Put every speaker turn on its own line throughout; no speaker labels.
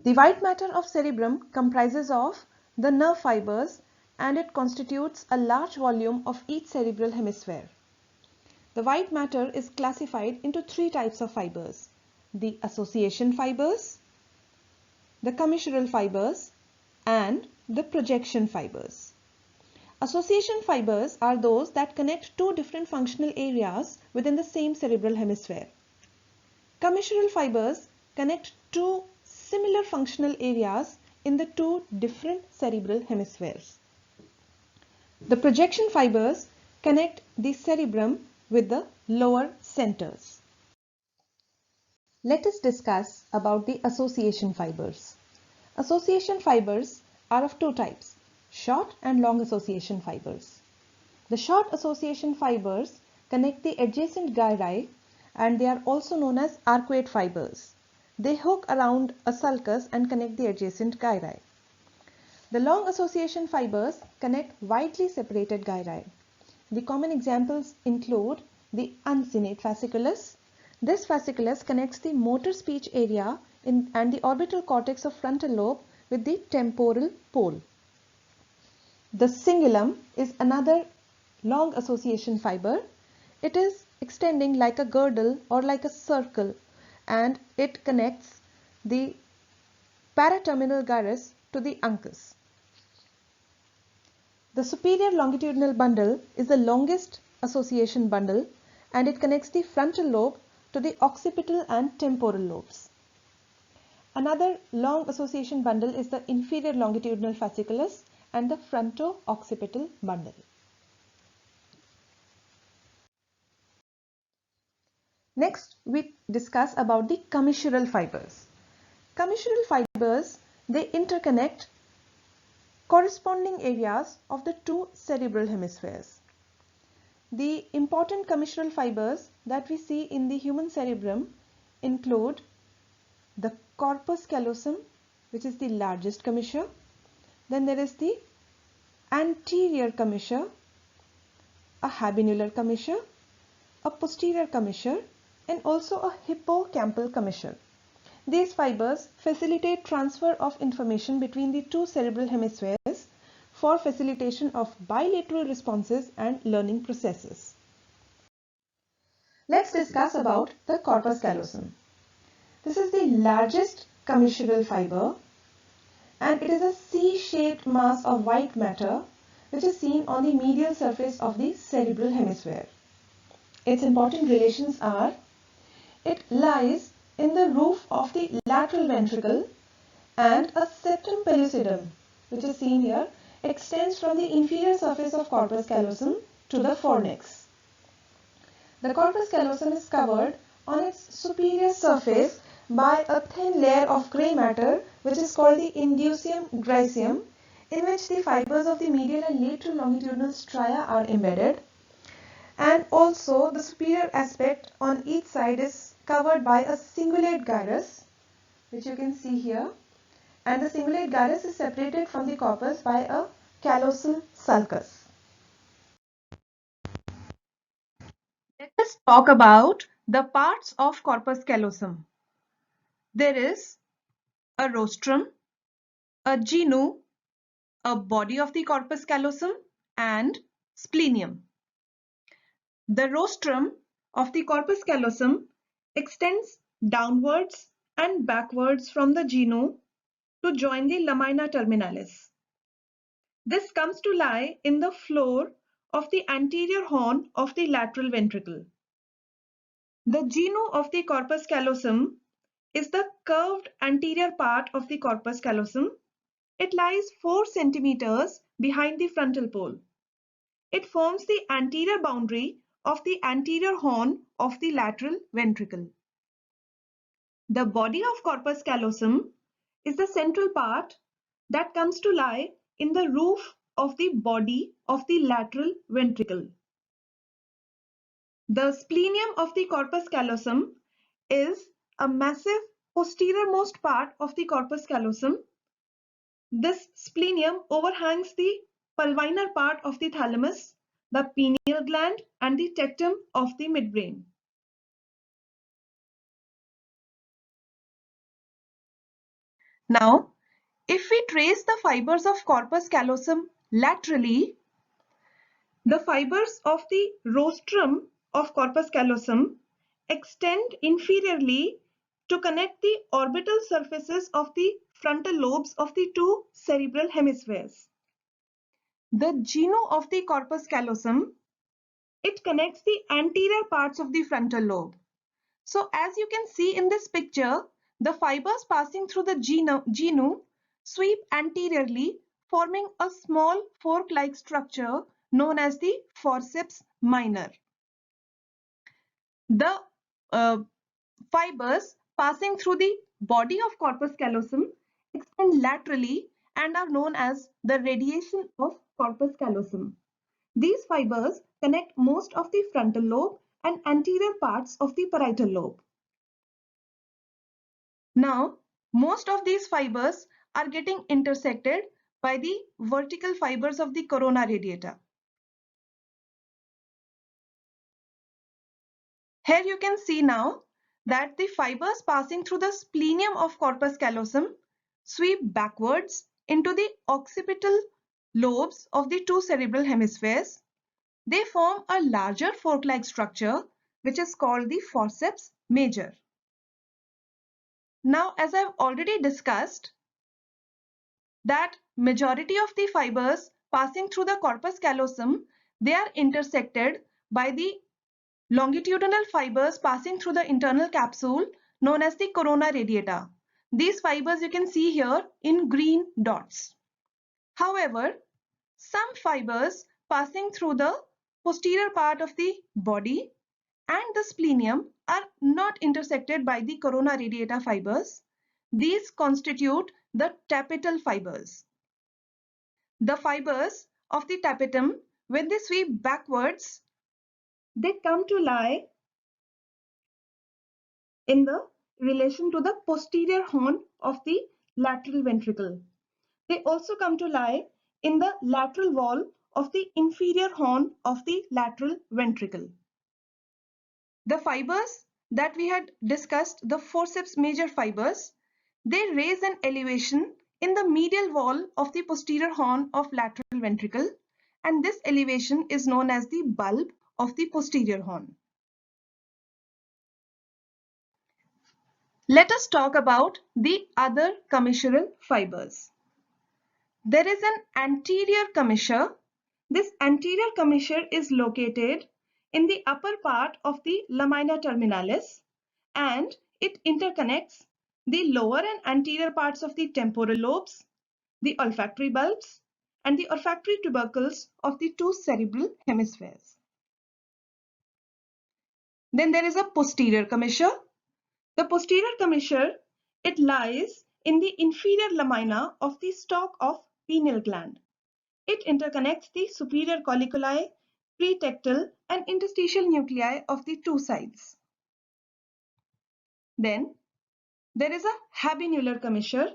The white matter of cerebrum comprises of the nerve fibers and it constitutes a large volume of each cerebral hemisphere. The white matter is classified into three types of fibers: the association fibers, the commissural fibers, and the projection fibers. Association fibers are those that connect two different functional areas within the same cerebral hemisphere. Commissural fibers connect two similar functional areas in the two different cerebral hemispheres. The projection fibers connect the cerebrum with the lower centers. Let us discuss about the association fibers. Association fibers are of two types: short and long association fibers. The short association fibers connect the adjacent gyri and they are also known as arcuate fibers. They hook around a sulcus and connect the adjacent gyri. The long association fibers connect widely separated gyri. The common examples include the uncinate fasciculus. This fasciculus connects the motor speech area and the orbital cortex of frontal lobe with the temporal pole. The cingulum is another long association fiber. It is extending like a girdle or like a circle and it connects the paraterminal gyrus to the uncus. The superior longitudinal bundle is the longest association bundle and it connects the frontal lobe to the occipital and temporal lobes. Another long association bundle is the inferior longitudinal fasciculus and the fronto-occipital bundle. Next, we discuss about the commissural fibers. Commissural fibers, they interconnect corresponding areas of the two cerebral hemispheres. The important commissural fibers that we see in the human cerebrum include the corpus callosum, which is the largest commissure. Then there is the anterior commissure, a habenular commissure, a posterior commissure, and also a hippocampal commissure. These fibers facilitate transfer of information between the two cerebral hemispheres for facilitation of bilateral responses and learning processes. Let's discuss about the corpus callosum. This is the largest commissural fiber and it is a C-shaped mass of white matter which is seen on the medial surface of the cerebral hemisphere. Its important relations are: it lies in the roof of the lateral ventricle and a septum pellucidum, which is seen here, extends from the inferior surface of corpus callosum to the fornix. The corpus callosum is covered on its superior surface by a thin layer of grey matter which is called the indusium graecium, in which the fibers of the medial and lateral longitudinal stria are embedded, and also the superior aspect on each side is covered by a cingulate gyrus, which you can see here, and the cingulate gyrus is separated from the corpus by a callosal sulcus. Let us talk about the parts of corpus callosum. There is a rostrum, a genu, a body of the corpus callosum, and splenium. The rostrum of the corpus callosum extends downwards and backwards from the genu to join the lamina terminalis. This comes to lie in the floor of the anterior horn of the lateral ventricle. The genu of the corpus callosum is the curved anterior part of the corpus callosum. It lies 4 centimeters behind the frontal pole. It forms the anterior boundary of the anterior horn of the lateral ventricle. The body of corpus callosum is the central part that comes to lie in the roof of the body of the lateral ventricle. The splenium of the corpus callosum is a massive posteriormost part of the corpus callosum. This splenium overhangs the pulvinar part of the thalamus, the pineal gland, and the tectum of the midbrain. Now, if we trace the fibers of corpus callosum laterally, the fibers of the rostrum of corpus callosum extend inferiorly to connect the orbital surfaces of the frontal lobes of the two cerebral hemispheres. The genu of the corpus callosum, it connects the anterior parts of the frontal lobe. So as you can see in this picture, the fibers passing through the genu sweep anteriorly, forming a small fork-like structure known as the forceps minor. The fibers passing through the body of corpus callosum extend laterally and are known as the radiation of corpus callosum. These fibers connect most of the frontal lobe and anterior parts of the parietal lobe. Now, most of these fibers are getting intersected by the vertical fibers of the corona radiata. Here you can see now that the fibers passing through the splenium of corpus callosum sweep backwards into the occipital lobes of the two cerebral hemispheres. They form a larger fork-like structure which is called the forceps major. Now, as I've already discussed, that majority of the fibers passing through the corpus callosum, they are intersected by the longitudinal fibers passing through the internal capsule known as the corona radiata. These fibers you can see here in green dots. However, some fibers passing through the posterior part of the body and the splenium are not intersected by the corona radiata fibers. These constitute the tapetal fibers. The fibers of the tapetum, when they sweep backwards, they come to lie in the relation to the posterior horn of the lateral ventricle. They also come to lie in the lateral wall of the inferior horn of the lateral ventricle. The fibers that we had discussed, the forceps major fibers, they raise an elevation in the medial wall of the posterior horn of lateral ventricle, and this elevation is known as the bulb of the posterior horn. Let us talk about the other commissural fibers. There is an anterior commissure. This anterior commissure is located in the upper part of the lamina terminalis, and it interconnects the lower and anterior parts of the temporal lobes, the olfactory bulbs, and the olfactory tubercles of the two cerebral hemispheres. Then there is a posterior commissure. The posterior commissure, it lies in the inferior lamina of the stalk of pineal gland. It interconnects the superior colliculi, pretectal and interstitial nuclei of the two sides. Then there is a habenular commissure.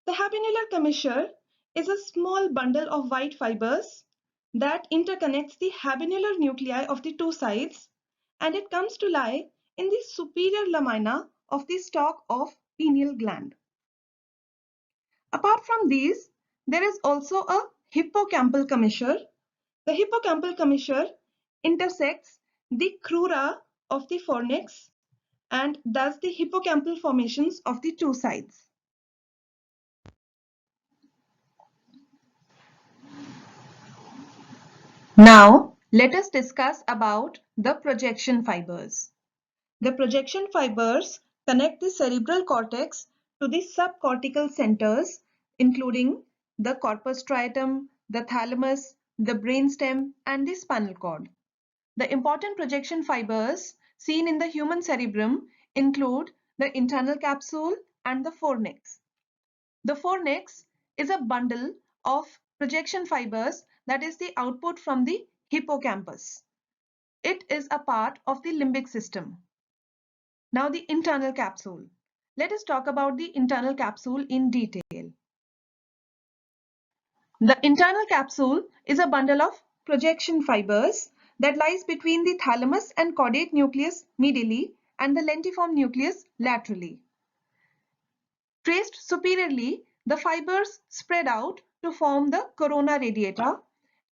The habenular commissure is a small bundle of white fibers that interconnects the habenular nuclei of the two sides, and it comes to lie in the superior lamina of the stalk of pineal gland. Apart from these, there is also a hippocampal commissure. The hippocampal commissure intersects the crura of the fornix and thus the hippocampal formations of the two sides. Now, let us discuss about the projection fibers. The projection fibers connect the cerebral cortex to the subcortical centers, including the corpus striatum, the thalamus, the brainstem, and the spinal cord. The important projection fibers seen in the human cerebrum include the internal capsule and the fornix. The fornix is a bundle of projection fibers that is the output from the hippocampus. It is a part of the limbic system. Now the internal capsule. Let us talk about the internal capsule in detail. The internal capsule is a bundle of projection fibers that lies between the thalamus and caudate nucleus medially and the lentiform nucleus laterally. Traced superiorly, the fibers spread out to form the corona radiata,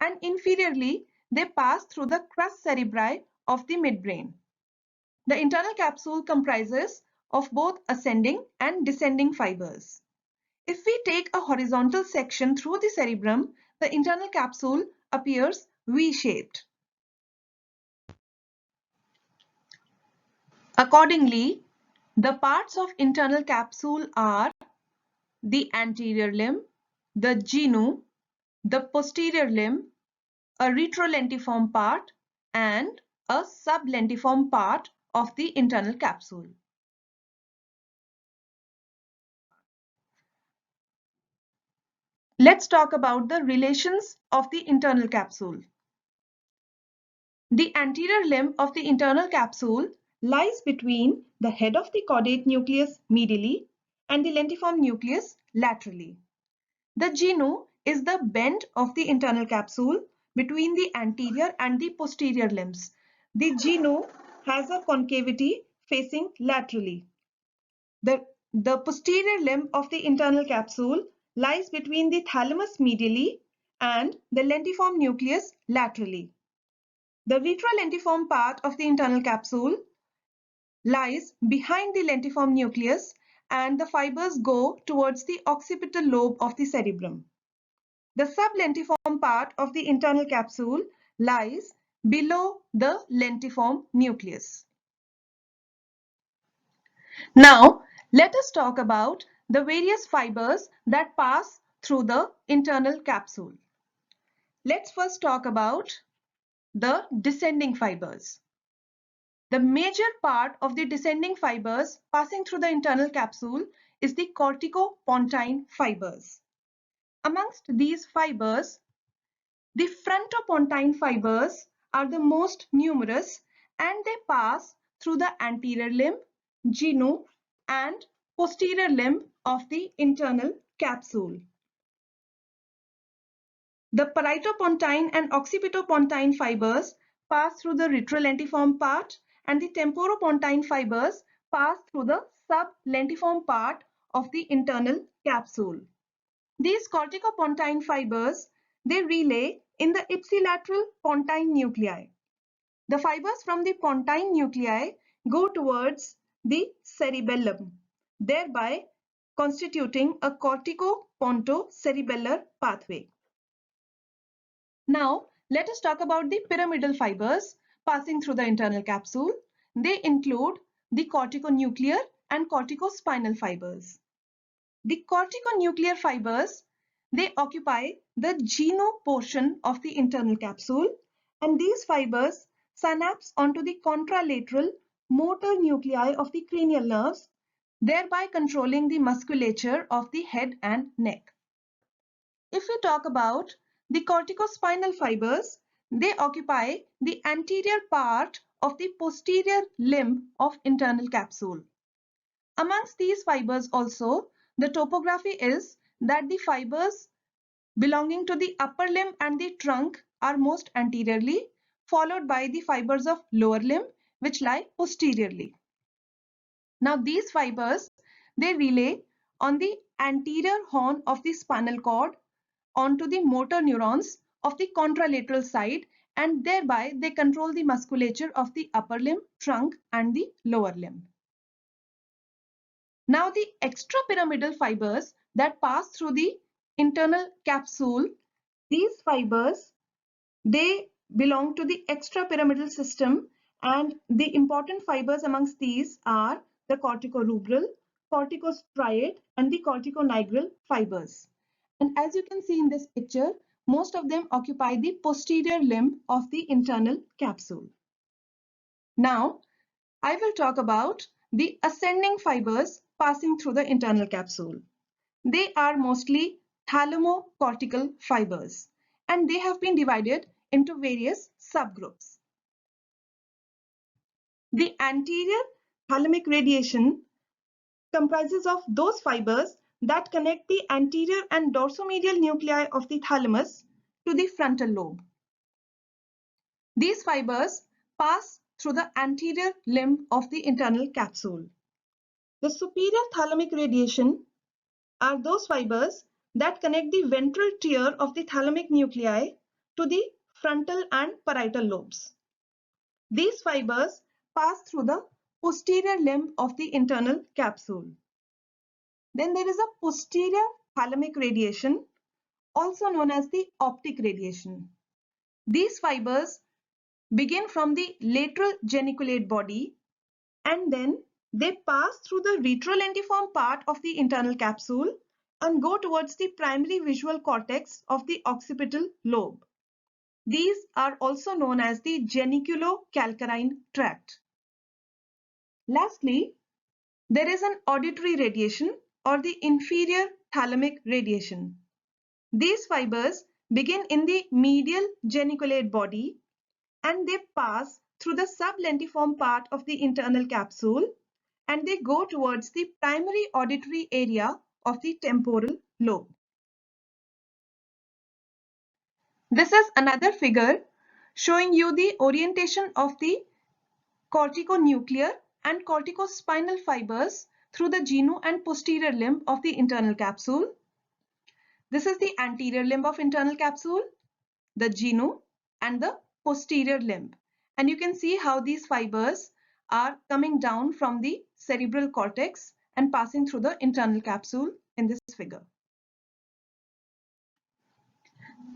and inferiorly, they pass through the crus cerebri of the midbrain. The internal capsule comprises of both ascending and descending fibers. If we take a horizontal section through the cerebrum, the internal capsule appears V-shaped. Accordingly, the parts of internal capsule are the anterior limb, the genu, the posterior limb, a retrolentiform part, and a sublentiform part of the internal capsule. Let's talk about the relations of the internal capsule. The anterior limb of the internal capsule lies between the head of the caudate nucleus medially and the lentiform nucleus laterally. The genu is the bend of the internal capsule between the anterior and the posterior limbs. The genu has a concavity facing laterally. The posterior limb of the internal capsule lies between the thalamus medially and the lentiform nucleus laterally. The retrolentiform part of the internal capsule lies behind the lentiform nucleus, and the fibers go towards the occipital lobe of the cerebrum. The sublentiform part of the internal capsule lies below the lentiform nucleus. Now, let us talk about the various fibers that pass through the internal capsule. Let's first talk about the descending fibers. The major part of the descending fibers passing through the internal capsule is the corticopontine fibers. Amongst these fibers, the frontopontine fibers are the most numerous, and they pass through the anterior limb, genu, and posterior limb of the internal capsule. The paritopontine and occipitopontine fibers pass through the retrolentiform part, and the temporopontine fibers pass through the sublentiform part of the internal capsule. These corticopontine fibers, they relay in the ipsilateral pontine nuclei. The fibers from the pontine nuclei go towards the cerebellum, thereby constituting a cortico-pontocerebellar pathway. Now, let us talk about the pyramidal fibers passing through the internal capsule. They include the corticonuclear and corticospinal fibers. The corticonuclear fibers, they occupy the genu portion of the internal capsule, and these fibers synapse onto the contralateral motor nuclei of the cranial nerves, thereby controlling the musculature of the head and neck. If we talk about the corticospinal fibers, they occupy the anterior part of the posterior limb of internal capsule. Amongst these fibers also, the topography is that the fibers belonging to the upper limb and the trunk are most anteriorly, followed by the fibers of lower limb which lie posteriorly. Now these fibers, they relay on the anterior horn of the spinal cord onto the motor neurons of the contralateral side, and thereby they control the musculature of the upper limb, trunk, and the lower limb. Now the extrapyramidal fibers that pass through the internal capsule, these fibers, they belong to the extrapyramidal system, and the important fibers amongst these are the corticorubral, corticostriate, and the corticonigral fibers. And as you can see in this picture, most of them occupy the posterior limb of the internal capsule. Now, I will talk about the ascending fibers passing through the internal capsule. They are mostly thalamocortical fibers, and they have been divided into various subgroups. The anterior thalamic radiation comprises of those fibers that connect the anterior and dorsomedial nuclei of the thalamus to the frontal lobe. These fibers pass through the anterior limb of the internal capsule. The superior thalamic radiation are those fibers that connect the ventral tier of the thalamic nuclei to the frontal and parietal lobes. These fibers pass through the posterior limb of the internal capsule. Then there is a posterior thalamic radiation, also known as the optic radiation. These fibers begin from the lateral geniculate body and then they pass through the retrolentiform part of the internal capsule and go towards the primary visual cortex of the occipital lobe. These are also known as the geniculocalcarine tract. Lastly, there is an auditory radiation or the inferior thalamic radiation. These fibers begin in the medial geniculate body and they pass through the sublentiform part of the internal capsule and they go towards the primary auditory area of the temporal lobe. This is another figure showing you the orientation of the corticonuclear and corticospinal fibers through the genu and posterior limb of the internal capsule. This is the anterior limb of internal capsule, the genu and the posterior limb. And you can see how these fibers are coming down from the cerebral cortex and passing through the internal capsule in this figure.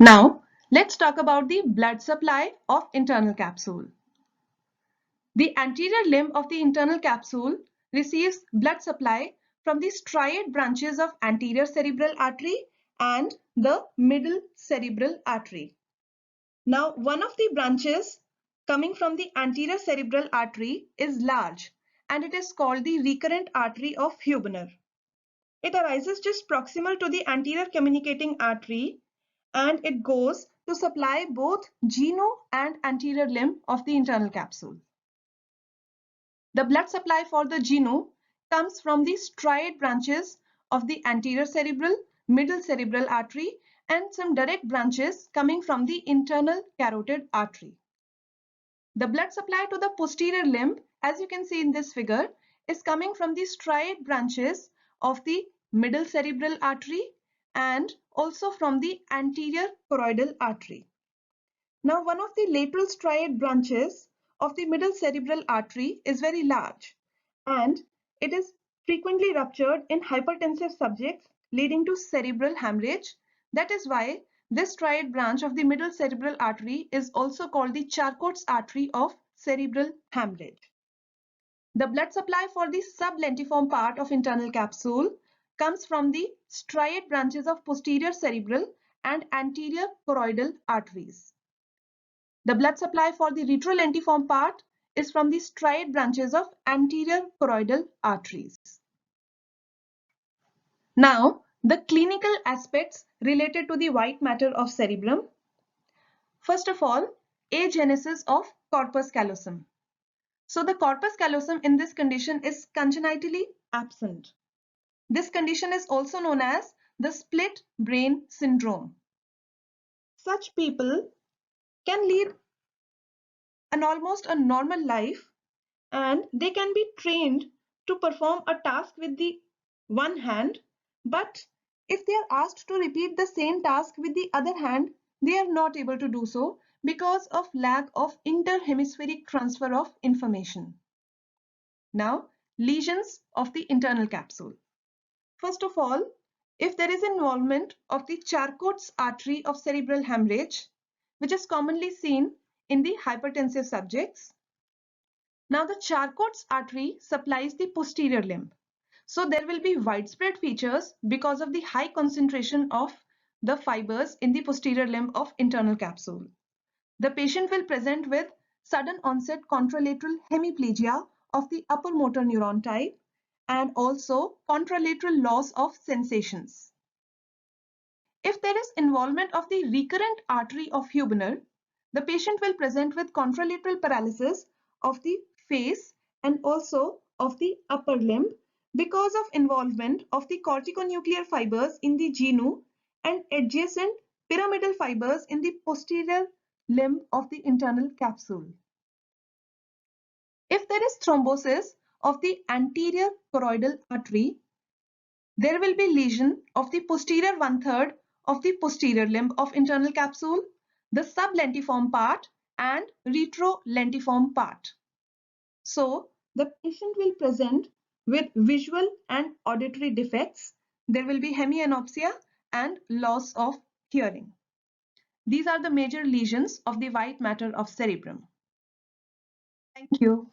Now, let's talk about the blood supply of internal capsule. The anterior limb of the internal capsule receives blood supply from the striate branches of anterior cerebral artery and the middle cerebral artery. Now, one of the branches coming from the anterior cerebral artery is large and it is called the recurrent artery of Huebner. It arises just proximal to the anterior communicating artery and it goes to supply both genu and anterior limb of the internal capsule. The blood supply for the genu comes from the striate branches of the anterior cerebral, middle cerebral artery and some direct branches coming from the internal carotid artery. The blood supply to the posterior limb, as you can see in this figure, is coming from the striate branches of the middle cerebral artery and also from the anterior choroidal artery. Now, one of the lateral striate branches of the middle cerebral artery is very large and it is frequently ruptured in hypertensive subjects leading to cerebral hemorrhage. That is why this striate branch of the middle cerebral artery is also called the Charcot's artery of cerebral hemorrhage. The blood supply for the sublentiform part of internal capsule comes from the striate branches of posterior cerebral and anterior choroidal arteries. The blood supply for the retrolentiform part is from the striate branches of anterior choroidal arteries. Now, the clinical aspects related to the white matter of cerebrum. First of all, agenesis of corpus callosum. So the corpus callosum in this condition is congenitally absent. This condition is also known as the split brain syndrome. Such people can lead an almost a normal life and they can be trained to perform a task with the one hand, but if they are asked to repeat the same task with the other hand, they are not able to do so because of lack of interhemispheric transfer of information. Now, lesions of the internal capsule. First of all, if there is involvement of the Charcot's artery of cerebral hemorrhage, which is commonly seen in the hypertensive subjects. Now the Charcot's artery supplies the posterior limb. So there will be widespread features because of the high concentration of the fibers in the posterior limb of internal capsule. The patient will present with sudden onset contralateral hemiplegia of the upper motor neuron type and also contralateral loss of sensations. If there is involvement of the recurrent artery of Huebner, the patient will present with contralateral paralysis of the face and also of the upper limb because of involvement of the corticonuclear fibers in the genu and adjacent pyramidal fibers in the posterior limb of the internal capsule. If there is thrombosis of the anterior choroidal artery, There will be lesion of the posterior 1/3 of the posterior limb of internal capsule, the sublentiform part and retrolentiform part. So the patient will present with visual and auditory defects. There will be hemianopsia and loss of hearing. These are the major lesions of the white matter of cerebrum. Thank you.